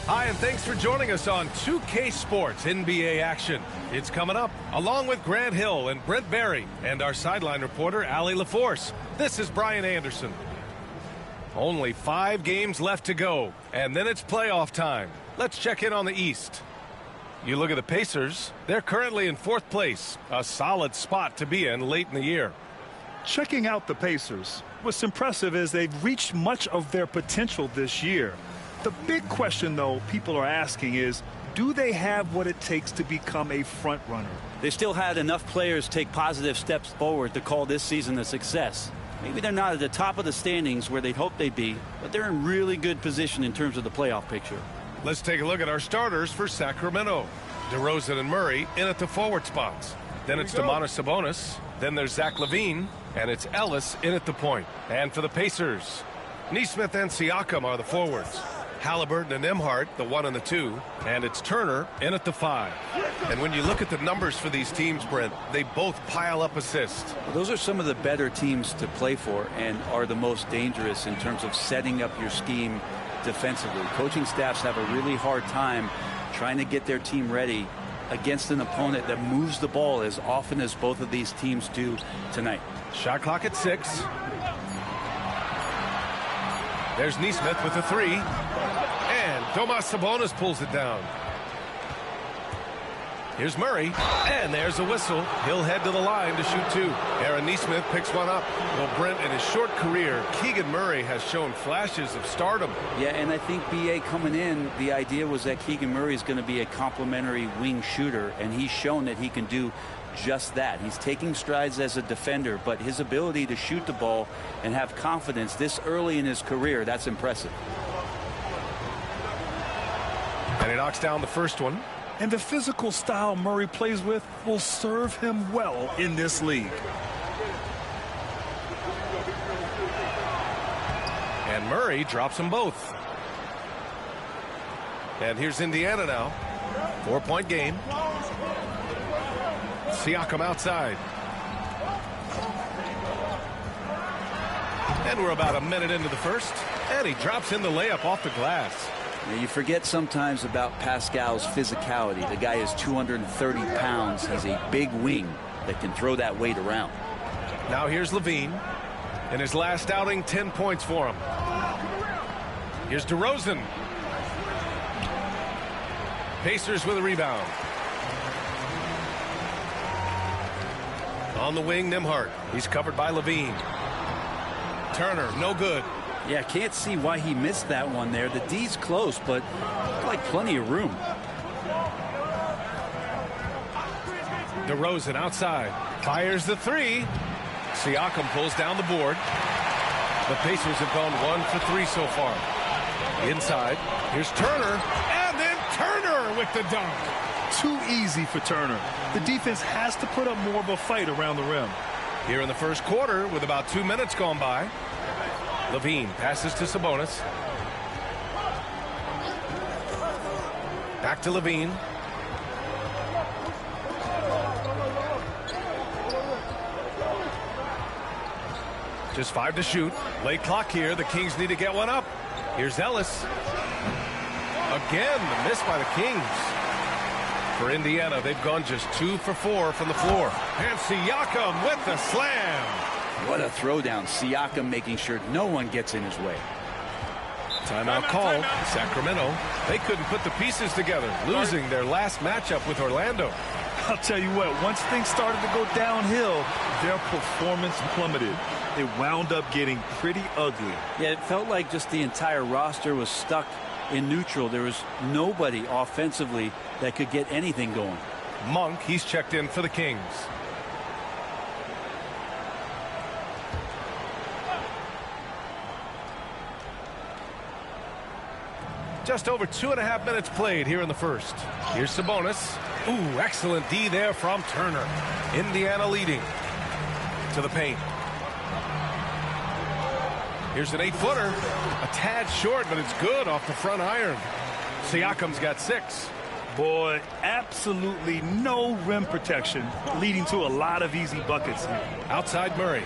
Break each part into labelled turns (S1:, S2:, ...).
S1: Hi, and thanks for joining us on 2K Sports NBA action. It's coming up, along with Grant Hill and Brent Barry and our sideline reporter, Allie LaForce. This is Brian Anderson. Only 5 games left to go, and then it's playoff time. Let's check in on the East. You look at the Pacers, they're currently in 4th place, a solid spot to be in late in the year.
S2: Checking out the Pacers, what's impressive is they've reached much of their potential this year. The big question, though, people are asking is, do they have what it takes to become a front runner?
S3: They still had enough players take positive steps forward to call this season a success. Maybe they're not at the top of the standings where they'd hope they'd be, but they're in really good position in terms of the playoff picture.
S1: Let's take a look at our starters for Sacramento. DeRozan and Murray in at the forward spots. Then it's Domantas Sabonis. Then there's Zach LaVine. And it's Ellis in at the point. And for the Pacers, Nesmith and Siakam are the forwards. Halliburton and Nembhard, the 1 and the 2. And it's Turner in at the 5. And when you look at the numbers for these teams, Brent, they both pile up assists.
S3: Well, those are some of the better teams to play for and are the most dangerous in terms of setting up your scheme defensively. Coaching staffs have a really hard time trying to get their team ready against an opponent that moves the ball as often as both of these teams do tonight.
S1: Shot clock at 6. There's Nesmith with a 3. And Domantas Sabonis pulls it down. Here's Murray. And there's a whistle. He'll head to the line to shoot 2. Aaron Nesmith picks one up. Well, Brent, in his short career, Keegan Murray has shown flashes of stardom.
S3: Yeah, and I think B.A. coming in, the idea was that Keegan Murray is going to be a complimentary wing shooter, and he's shown that he can do just that. He's taking strides as a defender, but his ability to shoot the ball and have confidence this early in his career, that's impressive.
S1: And he knocks down the first one.
S2: And the physical style Murray plays with will serve him well in this league.
S1: And Murray drops them both. And here's Indiana now. 4-point game. Siakam outside. And we're about a minute into the first. And he drops in the layup off the glass.
S3: Now, you forget sometimes about Pascal's physicality. The guy is 230 pounds. He's a big wing that can throw that weight around.
S1: Now here's LaVine. In his last outing, 10 points for him. Here's DeRozan. Pacers with a rebound. On the wing, Nembhard. He's covered by LaVine. Turner, no good.
S3: Yeah, can't see why he missed that one there. The D's close, but like plenty of room.
S1: DeRozan outside. Fires the 3. Siakam pulls down the board. The Pacers have gone 1 for 3 so far. Inside. Here's Turner. And then Turner with the dunk.
S2: Too easy for Turner. The defense has to put up more of a fight around the rim.
S1: Here in the first quarter with about 2 minutes gone by. LaVine passes to Sabonis. Back to LaVine. Just 5 to shoot. Late clock here. The Kings need to get one up. Here's Ellis. Again, the miss by the Kings. For Indiana, they've gone just 2 for 4 from the floor. And Siakam with the slam.
S3: What a throwdown. Siakam making sure no one gets in his way.
S1: Timeout called. Sacramento. They couldn't put the pieces together, losing their last matchup with Orlando.
S2: I'll tell you what, once things started to go downhill, their performance plummeted. It wound up getting pretty ugly.
S3: Yeah, it felt like just the entire roster was stuck in neutral. There was nobody offensively that could get anything going.
S1: Monk, he's checked in for the Kings. Just over 2.5 minutes played here in the first. Here's Sabonis. Ooh, excellent D there from Turner. Indiana leading to the paint. Here's an 8-footer. A tad short, but it's good off the front iron. Siakam's got 6.
S2: Boy, absolutely no rim protection, leading to a lot of easy buckets here.
S1: Outside Murray.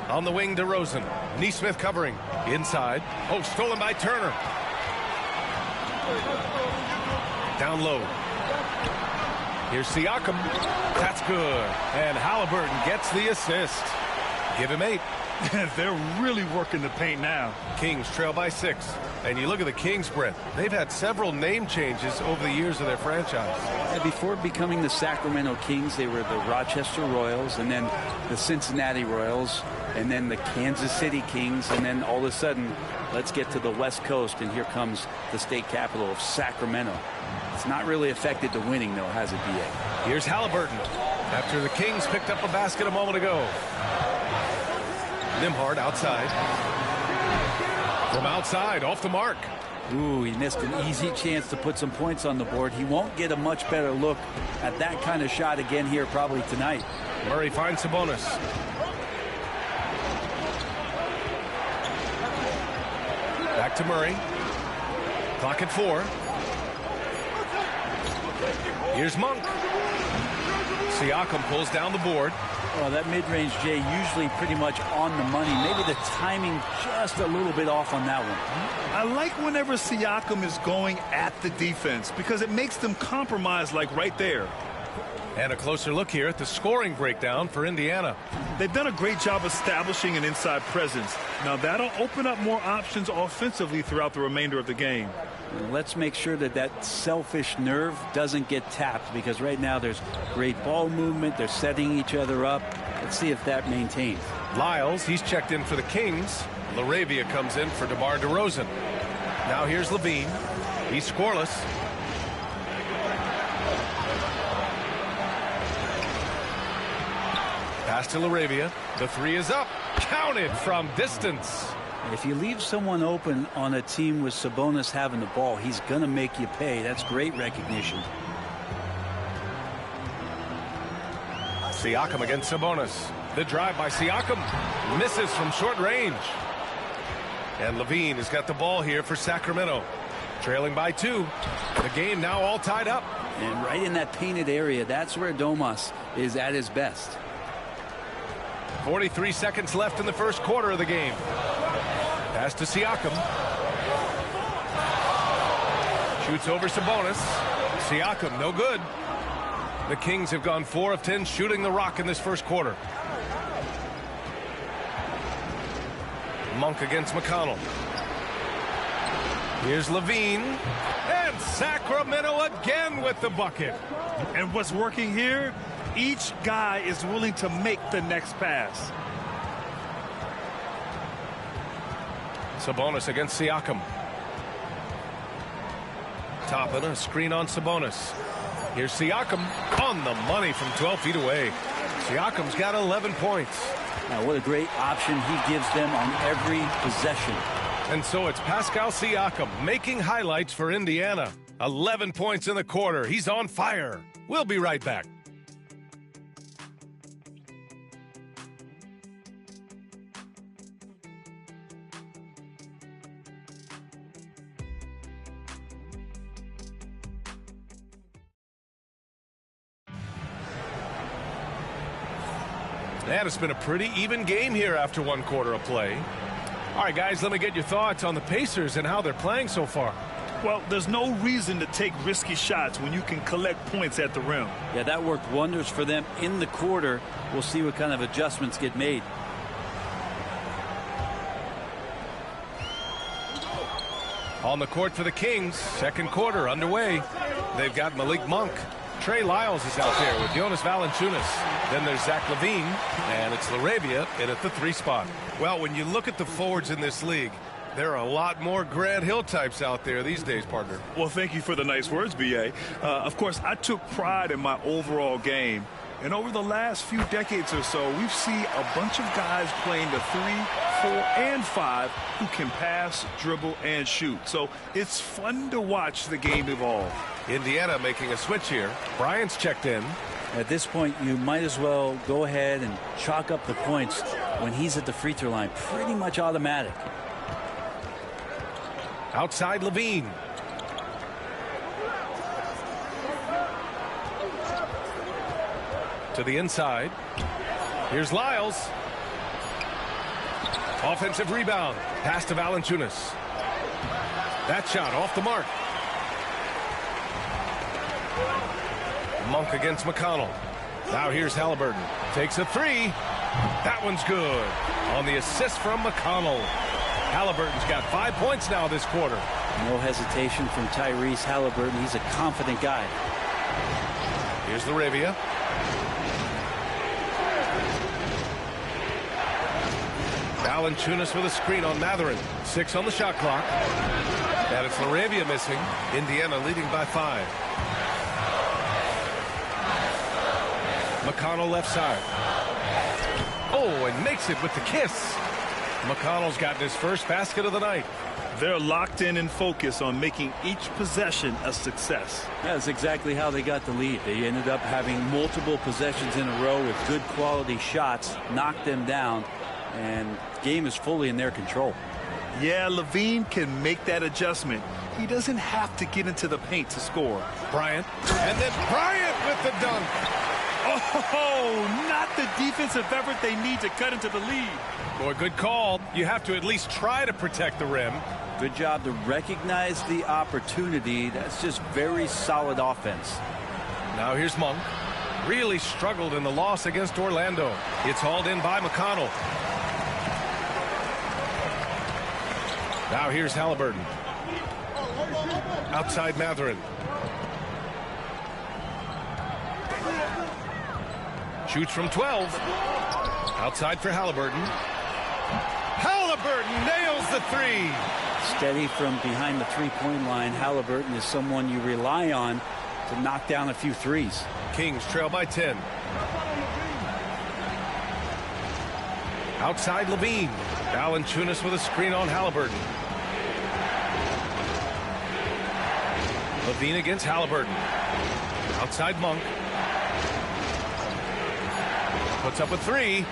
S1: On the wing, DeRozan. Neesmith covering. Inside. Oh, stolen by Turner. Down low. Here's Siakam. That's good. And Halliburton gets the assist. Give him 8.
S2: They're really working the paint now.
S1: Kings trail by 6. And you look at the Kings, Brett. They've had several name changes over the years of their franchise.
S3: And before becoming the Sacramento Kings, they were the Rochester Royals, and then the Cincinnati Royals, and then the Kansas City Kings, and then all of a sudden, let's get to the West Coast, and here comes the state capital of Sacramento. It's not really affected the winning, though, has it, B.A.?
S1: Here's Halliburton. After the Kings picked up a basket a moment ago. Nimhard outside. From outside, off the mark.
S3: Ooh, he missed an easy chance to put some points on the board. He won't get a much better look at that kind of shot again here probably tonight.
S1: Murray finds Sabonis. Back to Murray. Clock at 4. Here's Monk. Siakam pulls down the board.
S3: Well, that mid-range, Jay, usually pretty much on the money. Maybe the timing just a little bit off on that one.
S2: I like whenever Siakam is going at the defense because it makes them compromise like right there.
S1: And a closer look here at the scoring breakdown for Indiana.
S2: They've done a great job establishing an inside presence. Now that'll open up more options offensively throughout the remainder of the game.
S3: Let's make sure that that selfish nerve doesn't get tapped, because right now there's great ball movement. They're setting each other up. Let's see if that maintains.
S1: Lyles, he's checked in for the Kings. LaRavia comes in for DeMar DeRozan. Now here's Levine. He's scoreless. Pass to LaRavia. The 3 is up. Counted from distance.
S3: If you leave someone open on a team with Sabonis having the ball, he's going to make you pay. That's great recognition.
S1: Siakam against Sabonis. The drive by Siakam. Misses from short range. And Levine has got the ball here for Sacramento. Trailing by 2. The game now all tied up.
S3: And right in that painted area, that's where Domas is at his best.
S1: 43 seconds left in the first quarter of the game. Pass to Siakam. Shoots over Sabonis. Siakam, no good. The Kings have gone 4 of 10 shooting the rock in this first quarter. Monk against McConnell. Here's Levine. And Sacramento again with the bucket.
S2: And what's working here? Each guy is willing to make the next pass.
S1: Sabonis against Siakam. Toppin, a screen on Sabonis. Here's Siakam on the money from 12 feet away. Siakam's got 11 points.
S3: Now, what a great option he gives them on every possession.
S1: And so it's Pascal Siakam making highlights for Indiana. 11 points in the quarter. He's on fire. We'll be right back. And it's been a pretty even game here after one quarter of play. All right, guys, let me get your thoughts on the Pacers and how they're playing so far.
S2: Well, there's no reason to take risky shots when you can collect points at the rim.
S3: Yeah, that worked wonders for them in the quarter. We'll see what kind of adjustments get made.
S1: On the court for the Kings, second quarter underway. They've got Malik Monk. Trey Lyles is out there with Jonas Valanciunas. Then there's Zach LaVine, and it's LaRavia in at the 3 spot. Well, when you look at the forwards in this league, there are a lot more Grant Hill types out there these days, partner.
S2: Well, thank you for the nice words, B.A. Of course, I took pride in my overall game. And over the last few decades or so, we've seen a bunch of guys playing the 3, 4, and 5 who can pass, dribble, and shoot. So it's fun to watch the game evolve.
S1: Indiana making a switch here. Bryant's checked in.
S3: At this point, you might as well go ahead and chalk up the points when he's at the free throw line. Pretty much automatic.
S1: Outside Levine. To the inside. Here's Lyles. Offensive rebound. Pass to Valanciunas. That shot off the mark. Monk against McConnell. Now here's Halliburton. Takes a three. That one's good. On the assist from McConnell. Halliburton's got 5 points now this quarter.
S3: No hesitation from Tyrese Halliburton. He's a confident guy.
S1: Here's Laravia. Valanciunas with a screen on Matherin. 6 on the shot clock. And it's Laravia missing. Indiana leading by 5. McConnell left side. Oh, and makes it with the kiss. McConnell's gotten his first basket of the night.
S2: They're locked in and focused on making each possession a success.
S3: That's exactly how they got the lead. They ended up having multiple possessions in a row with good quality shots, knocked them down, and the game is fully in their control.
S2: Yeah, Levine can make that adjustment. He doesn't have to get into the paint to score.
S1: Bryant. And then Bryant with the dunk.
S2: Oh, not the defensive effort they need to cut into the lead.
S1: Boy, good call. You have to at least try to protect the rim.
S3: Good job to recognize the opportunity. That's just very solid offense.
S1: Now here's Monk. Really struggled in the loss against Orlando. It's hauled in by McConnell. Now here's Halliburton. Outside Matherin. Shoots from 12. Outside for Halliburton. Halliburton nails the three.
S3: Steady from behind the three-point line. Halliburton is someone you rely on to knock down a few threes.
S1: Kings trail by 10. Outside Levine. Valanciunas with a screen on Halliburton. Levine against Halliburton. Outside Monk. Puts up a three.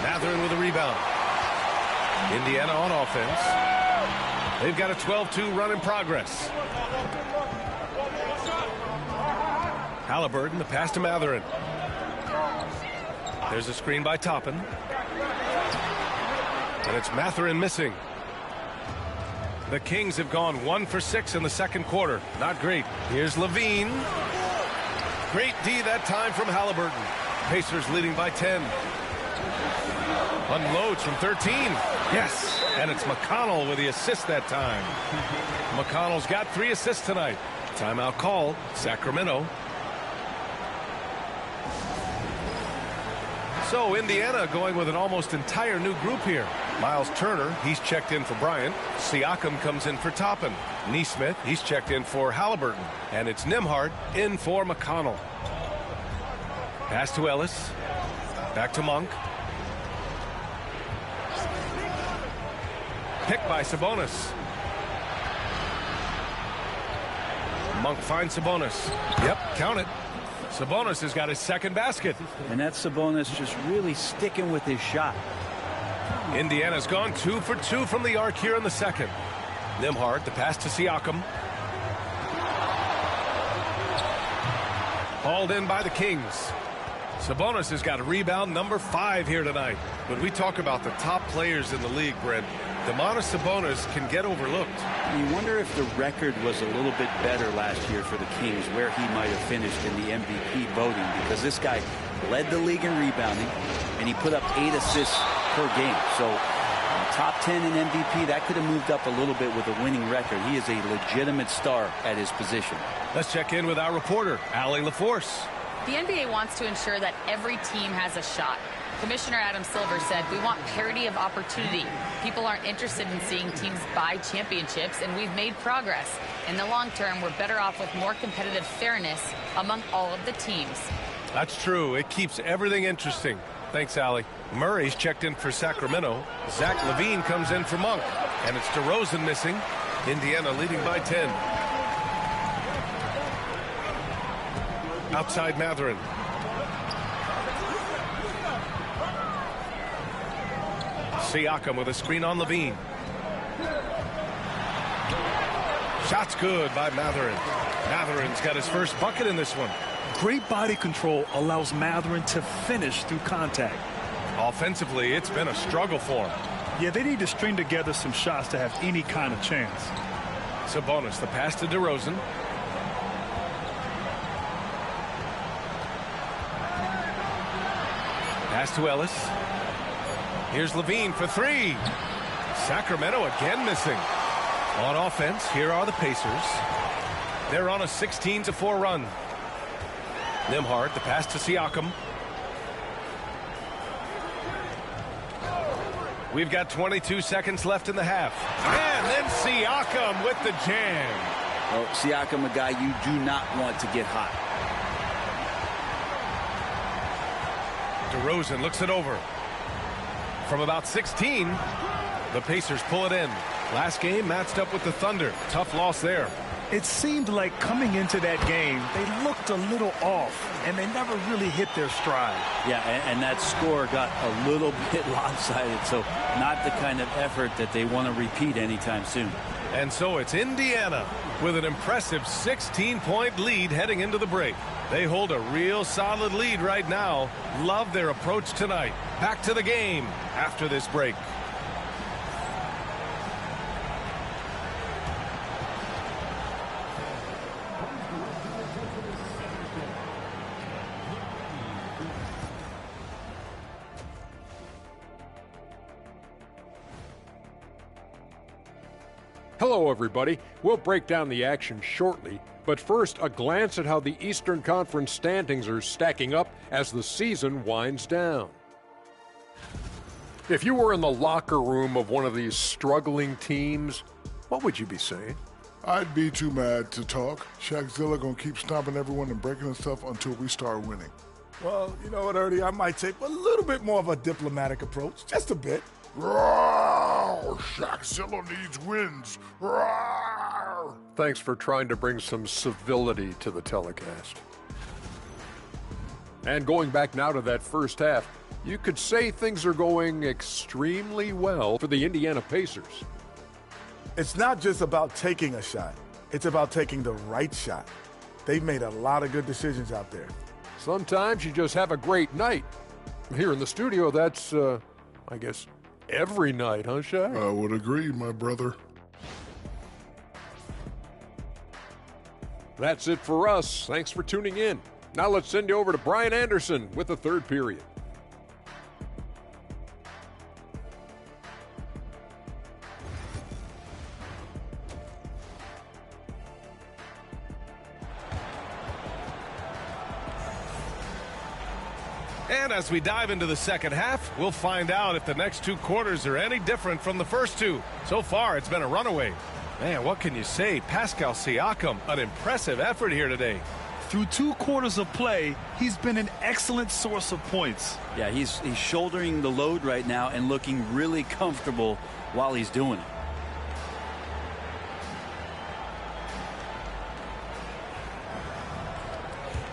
S1: Matherin with a rebound. Indiana on offense. They've got a 12-2 run in progress. Halliburton, the pass to Matherin. There's a screen by Toppin. And it's Matherin missing. The Kings have gone 1 for 6 in the second quarter. Not great. Here's Levine. Great D that time from Halliburton. Pacers leading by 10. Unloads from 13. Yes. And it's McConnell with the assist that time. McConnell's got 3 assists tonight. Timeout call. Sacramento. So Indiana going with an almost entire new group here. Miles Turner, he's checked in for Bryant. Siakam comes in for Toppin. Nesmith, he's checked in for Halliburton. And it's Nembhard in for McConnell. Pass to Ellis. Back to Monk. Picked by Sabonis. Monk finds Sabonis. Yep, count it. Sabonis has got his second basket.
S3: And that's Sabonis just really sticking with his shot.
S1: Indiana's gone 2 for 2 from the arc here in the second. Nembhard, the pass to Siakam. Hauled in by the Kings. Sabonis has got a rebound number 5 here tonight. When we talk about the top players in the league, Brent, Domantas Sabonis can get overlooked.
S3: You wonder if the record was a little bit better last year for the Kings, where he might have finished in the MVP voting, because this guy led the league in rebounding, and he put up 8 assists per game. So top 10 in MVP, that could have moved up a little bit with a winning record. He is a legitimate star at his position.
S1: Let's check in with our reporter, Allie LaForce.
S4: The NBA wants to ensure that every team has a shot. Commissioner Adam Silver said, we want parity of opportunity. People aren't interested in seeing teams buy championships, and we've made progress. In the long term, we're better off with more competitive fairness among all of the teams.
S1: That's true. It keeps everything interesting. Thanks, Allie. Murray's checked in for Sacramento. Zach LaVine comes in for Monk. And it's DeRozan missing. Indiana leading by 10. Outside Matherin. Siakam with a screen on Levine. Shot's good by Matherin. Matherin's got his first bucket in this one.
S2: Great body control allows Matherin to finish through contact.
S1: Offensively, it's been a struggle for them.
S2: Yeah, they need to string together some shots to have any kind of chance.
S1: Sabonis, the pass to DeRozan. Pass to Ellis. Here's Levine for three. Sacramento again missing. On offense, here are the Pacers. They're on a 16-4 run. Nembhard, the pass to Siakam. We've got 22 seconds left in the half. And then Siakam with the jam.
S3: Well, Siakam, a guy you do not want to get hot.
S1: DeRozan looks it over. From about 16, the Pacers pull it in. Last game matched up with the Thunder. Tough loss there.
S2: It seemed like coming into that game, they looked a little off, and they never really hit their stride.
S3: Yeah, and that score got a little bit lopsided, so not the kind of effort that they want to repeat anytime soon.
S1: And so it's Indiana with an impressive 16-point lead heading into the break. They hold a real solid lead right now. Love their approach tonight. Back to the game after this break.
S5: Hello, everybody. We'll break down the action shortly, but first, a glance at how the Eastern Conference standings are stacking up as the season winds down. If you were in the locker room of one of these struggling teams, what would you be saying?
S6: I'd be too mad to talk. Shaqzilla gonna keep stomping everyone and breaking stuff until we start winning.
S7: Well, you know what, Ernie? I might take a little bit more of a diplomatic approach. Just a bit.
S6: Rawr! Shaqzilla needs wins. Rawr!
S5: Thanks for trying to bring some civility to the telecast. And going back now to that first half, you could say things are going extremely well for the Indiana Pacers.
S7: It's not just about taking a shot. It's about taking the right shot. They've made a lot of good decisions out there.
S5: Sometimes you just have a great night. Here in the studio, that's, I guess, every night, huh, Shaq?
S6: I would agree, my brother.
S5: That's it for us. Thanks for tuning in. Now let's send you over to Brian Anderson with the third period.
S1: And as we dive into the second half, we'll find out if the next two quarters are any different from the first two. So far, it's been a runaway. Man, what can you say? Pascal Siakam, an impressive effort here today.
S2: Through 2 quarters of play, he's been an excellent source of points.
S3: Yeah, he's shouldering the load right now and looking really comfortable while he's doing it.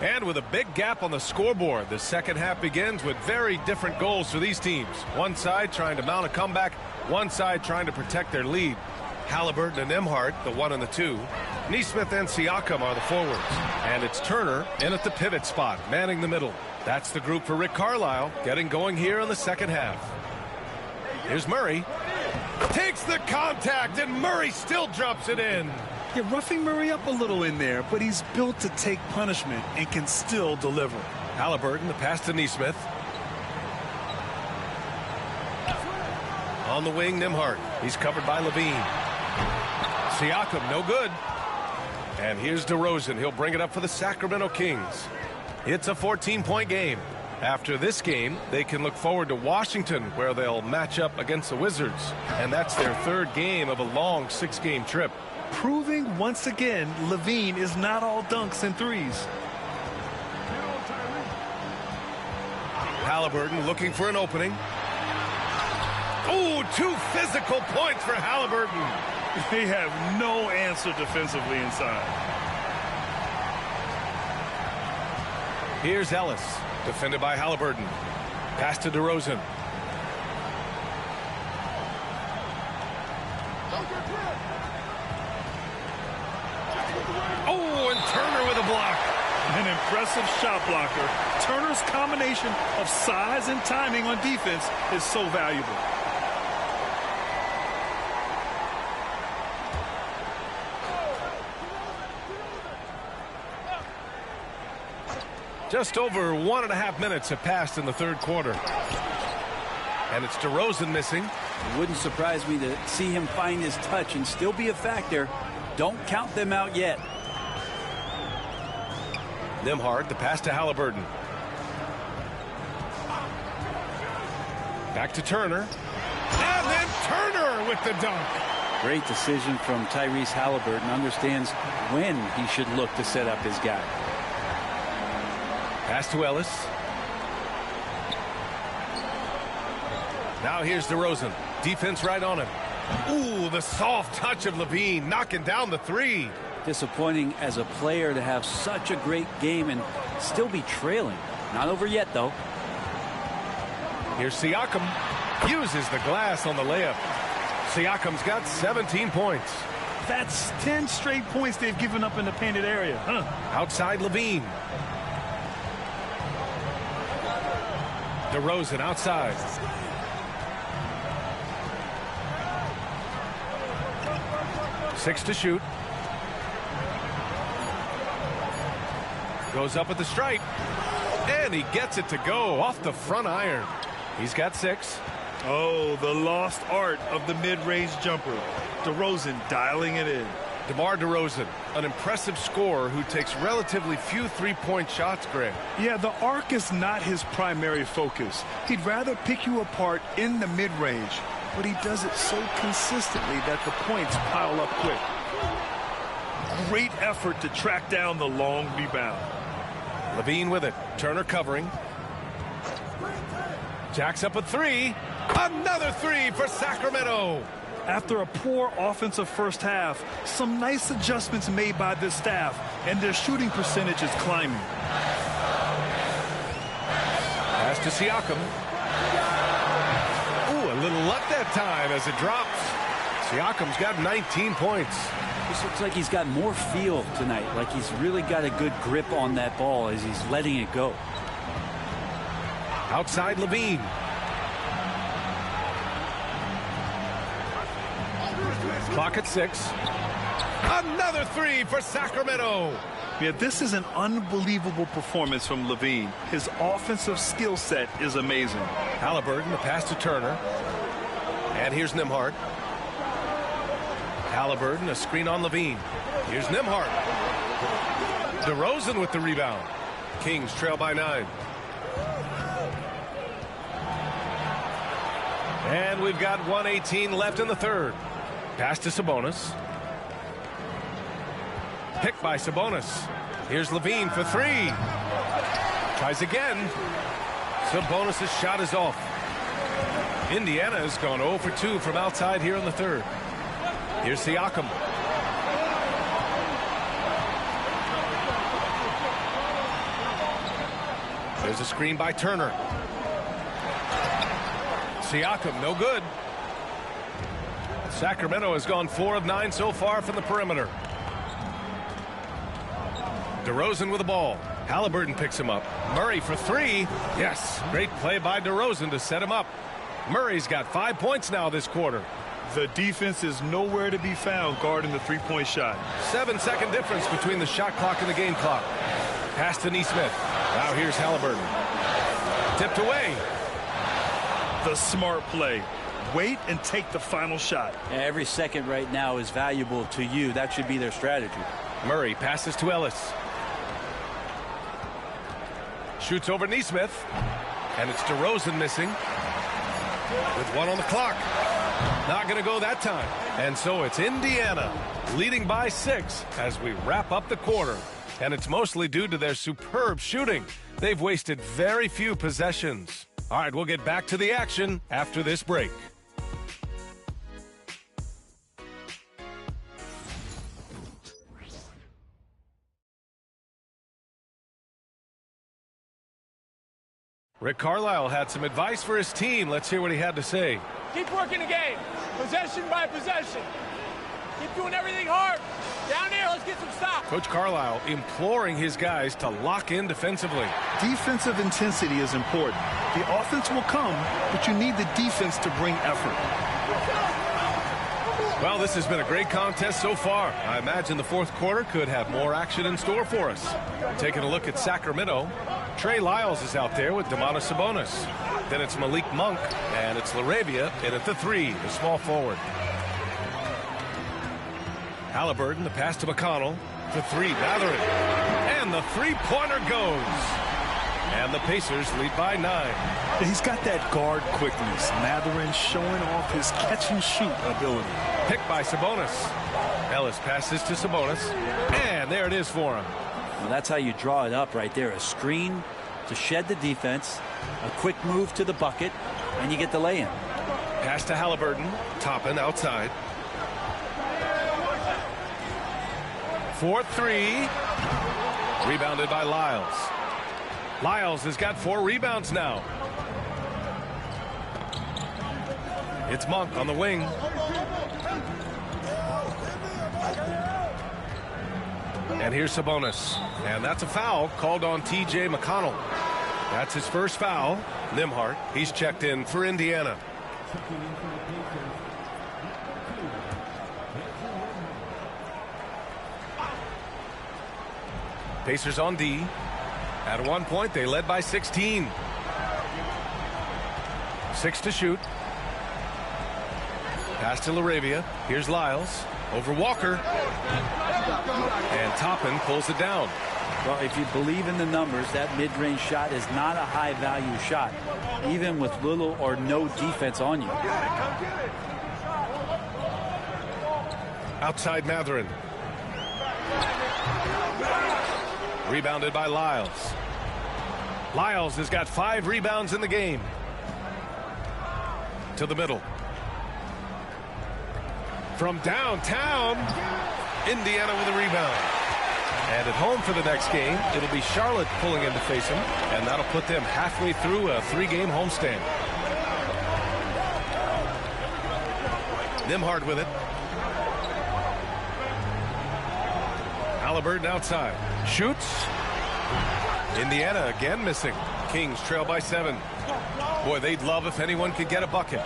S1: And with a big gap on the scoreboard, the second half begins with very different goals for these teams. One side trying to mount a comeback, one side trying to protect their lead. Halliburton and Nembhard, the 1 and the 2. Nesmith and Siakam are the forwards. And it's Turner in at the pivot spot, manning the middle. That's the group for Rick Carlisle, getting going here in the second half. Here's Murray. Takes the contact, and Murray still drops it in.
S2: You're roughing Murray up a little in there, but he's built to take punishment and can still deliver.
S1: Halliburton, the pass to Nesmith. On the wing, Nembhard. He's covered by Levine. Siakam, no good. And here's DeRozan. He'll bring it up for the Sacramento Kings. It's a 14-point game. After this game, they can look forward to Washington, where they'll match up against the Wizards. And that's their third game of a long 6-game trip.
S2: Proving once again Levine is not all dunks and threes.
S1: Halliburton looking for an opening. Oh, 2 physical points for Halliburton.
S2: They have no answer defensively inside.
S1: Here's Ellis, defended by Halliburton. Pass to DeRozan. Oh, and Turner with a block.
S2: An impressive shot blocker. Turner's combination of size and timing on defense is so valuable.
S1: Just over 1.5 minutes have passed in the third quarter. And it's DeRozan missing.
S3: It wouldn't surprise me to see him find his touch and still be a factor. Don't count them out yet.
S1: Nembhard, the pass to Halliburton. Back to Turner. And then Turner with the dunk.
S3: Great decision from Tyrese Halliburton. Understands when he should look to set up his guy.
S1: Pass to Ellis. Now here's DeRozan. Defense right on him. Ooh, the soft touch of Levine, knocking down the three.
S3: Disappointing as a player to have such a great game and still be trailing. Not over yet, though.
S1: Here's Siakam. Uses the glass on the layup. Siakam's got 17 points.
S2: That's 10 straight points they've given up in the painted area.
S1: Outside Levine. DeRozan outside. Six to shoot. Goes up with the stripe. And he gets it to go off the front iron. He's got 6.
S2: Oh, the lost art of the mid-range jumper. DeRozan dialing it in.
S1: DeMar DeRozan, an impressive scorer who takes relatively few three-point shots, Greg.
S2: Yeah, the arc is not his primary focus. He'd rather pick you apart in the mid-range, but he does it so consistently that the points pile up quick. Great effort to track down the long rebound.
S1: Levine with it. Turner covering. Jacks up a 3. Another 3 for Sacramento.
S2: After a poor offensive first half, some nice adjustments made by this staff, and their shooting percentage is climbing.
S1: Pass to Siakam. Ooh, a little luck that time as it drops. Siakam's got 19 points.
S3: This looks like he's got more feel tonight, like he's really got a good grip on that ball as he's letting it go.
S1: Outside Levine. Clock at 6. Another 3 for Sacramento.
S2: Yeah, this is an unbelievable performance from Levine. His offensive skill set is amazing.
S1: Halliburton, the pass to Turner. And here's Nembhard. Halliburton, a screen on Levine. Here's Nembhard. DeRozan with the rebound. Kings trail by 9. And we've got 1:18 left in the third. Pass to Sabonis. Picked by Sabonis. Here's Levine for 3. Tries again. Sabonis' shot is off. Indiana has gone 0 for 2 from outside here in the third. Here's Siakam. There's a screen by Turner. Siakam, no good. Sacramento has gone 4 of 9 so far from the perimeter. DeRozan with the ball. Halliburton picks him up. Murray for 3. Yes, great play by DeRozan to set him up. Murray's got 5 points now this quarter.
S2: The defense is nowhere to be found guarding the three-point shot.
S1: 7-second difference between the shot clock and the game clock. Pass to Nesmith. Now here's Halliburton. Tipped away.
S2: The smart play. Wait and take the final shot.
S3: Every second right now is valuable to you. That should be their strategy.
S1: Murray passes to Ellis. Shoots over Nesmith. And it's DeRozan missing. With 1 on the clock. Not going to go that time. And so it's Indiana leading by 6 as we wrap up the quarter. And it's mostly due to their superb shooting. They've wasted very few possessions. All right, we'll get back to the action after this break. Rick Carlisle had some advice for his team. Let's hear what he had to say.
S8: Keep working the game, possession by possession. Keep doing everything hard. Down there, let's get some stops.
S1: Coach Carlisle imploring his guys to lock in defensively.
S2: Defensive intensity is important. The offense will come, but you need the defense to bring effort.
S1: Well, this has been a great contest so far. I imagine the fourth quarter could have more action in store for us. Taking a look at Sacramento, Trey Lyles is out there with Domantas Sabonis. Then it's Malik Monk, and it's LaRavia in at the 3, the small forward. Halliburton, the pass to McConnell. The 3, Mathurin. And the three-pointer goes. And the Pacers lead by 9.
S2: He's got that guard quickness. Mathurin showing off his catch-and-shoot ability.
S1: Picked by Sabonis. Ellis passes to Sabonis. And there it is for him.
S3: Well, that's how you draw it up right there. A screen to shed the defense, a quick move to the bucket, and you get the lay-in.
S1: Pass to Halliburton. Toppin outside. 4-3. Rebounded by Lyles. Lyles has got 4 rebounds now. It's Monk on the wing. And here's Sabonis. And that's a foul called on T.J. McConnell. That's his first foul. Nembhard, he's checked in for Indiana. Pacers on D. At one point, they led by 16. 6 to shoot. Pass to LaRavia. Here's Lyles. Over Walker. And Toppin pulls it down.
S3: Well, if you believe in the numbers, that mid-range shot is not a high-value shot, even with little or no defense on you.
S1: Outside Mathurin. Rebounded by Lyles. Lyles has got 5 rebounds in the game. To the middle. From downtown, Indiana with a rebound. And at home for the next game, it'll be Charlotte pulling in to face him, and that'll put them halfway through a 3-game homestand. Nembhard with it. Halliburton outside. Shoots. Indiana again missing. Kings trail by 7. Boy, they'd love if anyone could get a bucket.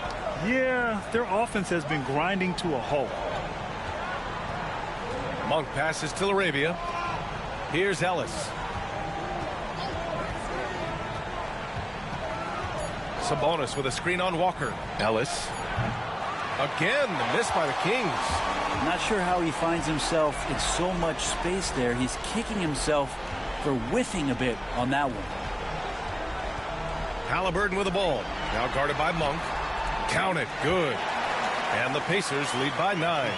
S2: Yeah, their offense has been grinding to a halt.
S1: Monk passes to LaRavia. Here's Ellis. Sabonis with a screen on Walker. Ellis. Again, the miss by the Kings.
S3: Not sure how he finds himself in so much space there. He's kicking himself for whiffing a bit on that one.
S1: Halliburton with the ball. Now guarded by Monk. Count it. Good. And the Pacers lead by 9.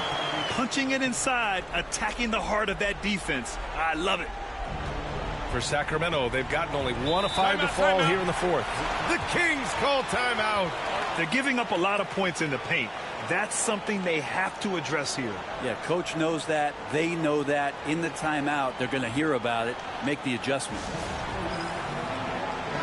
S2: Punching it inside, attacking the heart of that defense. I love it.
S1: For Sacramento, they've gotten only 1 of 5 to fall here in the 4th. The Kings call timeout.
S2: They're giving up a lot of points in the paint. That's something they have to address here.
S3: Yeah, coach knows that. They know that. In the timeout, they're going to hear about it, make the adjustment.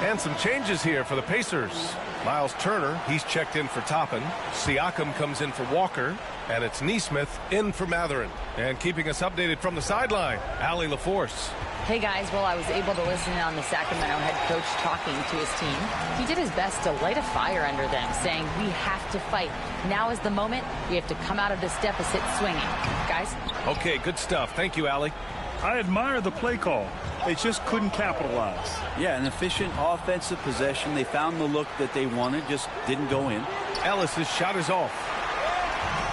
S1: And some changes here for the Pacers. Miles Turner, he's checked in for Toppin. Siakam comes in for Walker. And it's Nesmith in for Mathurin. And keeping us updated from the sideline, Allie LaForce.
S4: Hey guys, well, I was able to listen in on the Sacramento head coach talking to his team. He did his best to light a fire under them, saying we have to fight. Now is the moment. We have to come out of this deficit swinging. Guys?
S1: Okay, good stuff. Thank you, Allie.
S2: I admire the play call. They just couldn't capitalize.
S3: Yeah, an efficient offensive possession. They found the look that they wanted, just didn't go in.
S1: Ellis's shot is off.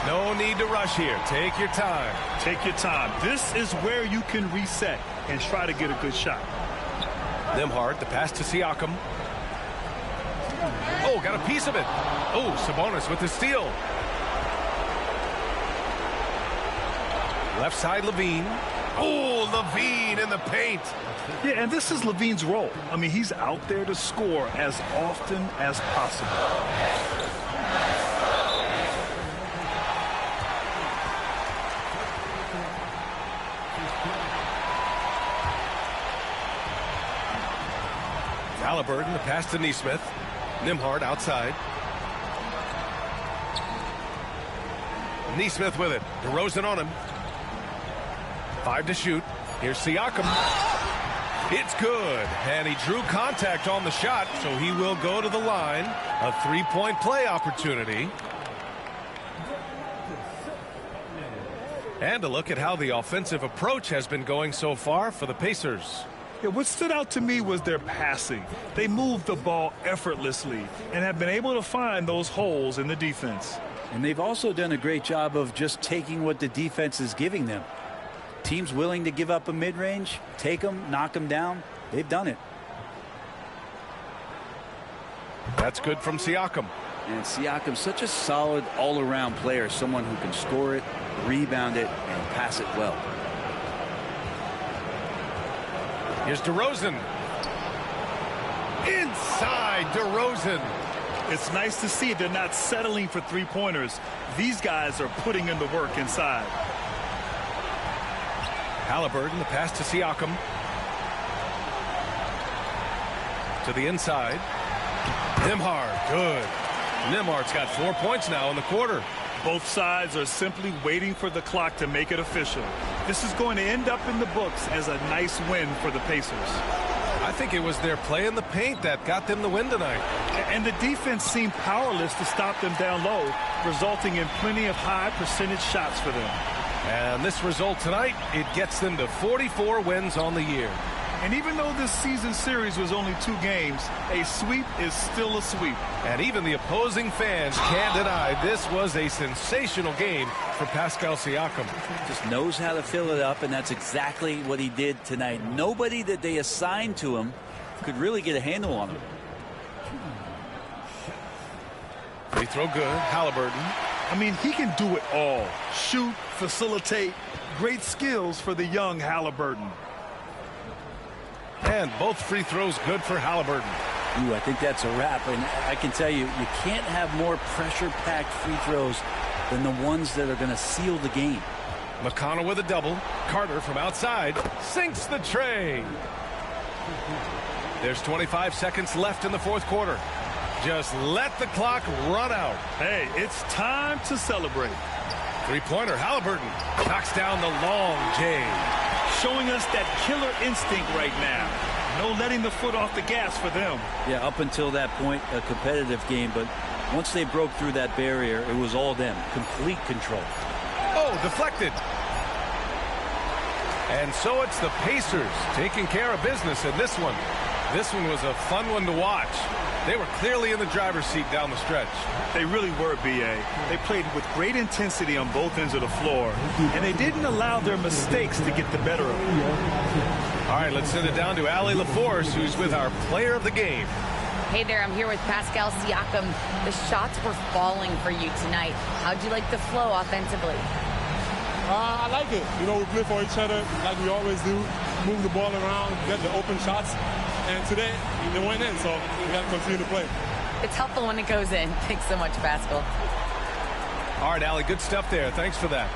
S1: No need to rush here. Take your time.
S2: Take your time. This is where you can reset and try to get a good shot.
S1: Nembhard, the pass to Siakam. Oh, got a piece of it. Oh, Sabonis with the steal. Left side, Levine. Oh, Levine in the paint.
S2: Yeah, and this is Levine's role. I mean, he's out there to score as often as possible.
S1: Halliburton, the pass to Nesmith. Nembhard outside. Nesmith with it. DeRozan on him. 5 to shoot. Here's Siakam. It's good. And he drew contact on the shot, so he will go to the line. A 3-point play opportunity. And a look at how the offensive approach has been going so far for the Pacers.
S2: Yeah, what stood out to me was their passing. They moved the ball effortlessly and have been able to find those holes in the defense.
S3: And they've also done a great job of just taking what the defense is giving them. Teams willing to give up a mid-range, take them, knock them down. They've done it.
S1: That's good from Siakam.
S3: And Siakam's such a solid all-around player, someone who can score it, rebound it, and pass it well.
S1: Here's DeRozan. Inside DeRozan.
S2: It's nice to see they're not settling for three-pointers. These guys are putting in the work inside.
S1: Halliburton, the pass to Siakam. To the inside. Nembhard, good. Nembhard's got 4 points now in the quarter.
S2: Both sides are simply waiting for the clock to make it official. This is going to end up in the books as a nice win for the Pacers.
S1: I think it was their play in the paint that got them the win tonight.
S2: And the defense seemed powerless to stop them down low, resulting in plenty of high percentage shots for them.
S1: And this result tonight, it gets them to 44 wins on the year.
S2: And even though this season series was only 2 games, a sweep is still a sweep.
S1: And even the opposing fans can't deny this was a sensational game for Pascal Siakam.
S3: Just knows how to fill it up, and that's exactly what he did tonight. Nobody that they assigned to him could really get a handle on him.
S1: Free throw good. Halliburton.
S2: I mean, he can do it all. Shoot, facilitate. Great skills for the young Halliburton.
S1: And both free throws good for Halliburton.
S3: Ooh, I think that's a wrap. And I can tell you, you can't have more pressure-packed free throws than the ones that are going to seal the game.
S1: McConnell with a double. Carter from outside sinks the tray. There's 25 seconds left in the fourth quarter. Just let the clock run out.
S2: Hey, it's time to celebrate.
S1: Three-pointer, Halliburton knocks down the long J.
S2: Showing us that killer instinct right now. No letting the foot off the gas for them.
S3: Yeah, up until that point, a competitive game, but once they broke through that barrier, it was all them. Complete control.
S1: Oh, deflected. And so it's the Pacers taking care of business in this one. This one was a fun one to watch. They were clearly in the driver's seat down the stretch.
S2: They really were, B.A. They played with great intensity on both ends of the floor, and they didn't allow their mistakes to get the better of them.
S1: All right, let's send it down to Allie LaForce, who's with our player of the game.
S4: Hey there, I'm here with Pascal Siakam. The shots were falling for you tonight. How'd you like the flow offensively?
S8: I like it. You know, we play for each other like we always do. Move the ball around, get the open shots. And today, they went in, so we got to continue to play.
S4: It's helpful when it goes in. Thanks so much, Pascal.
S1: All right, Allie, good stuff there. Thanks for that.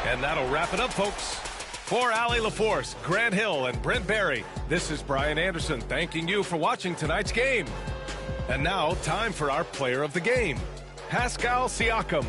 S1: And that'll wrap it up, folks. For Allie LaForce, Grant Hill, and Brent Barry, this is Brian Anderson thanking you for watching tonight's game. And now, time for our player of the game, Pascal Siakam.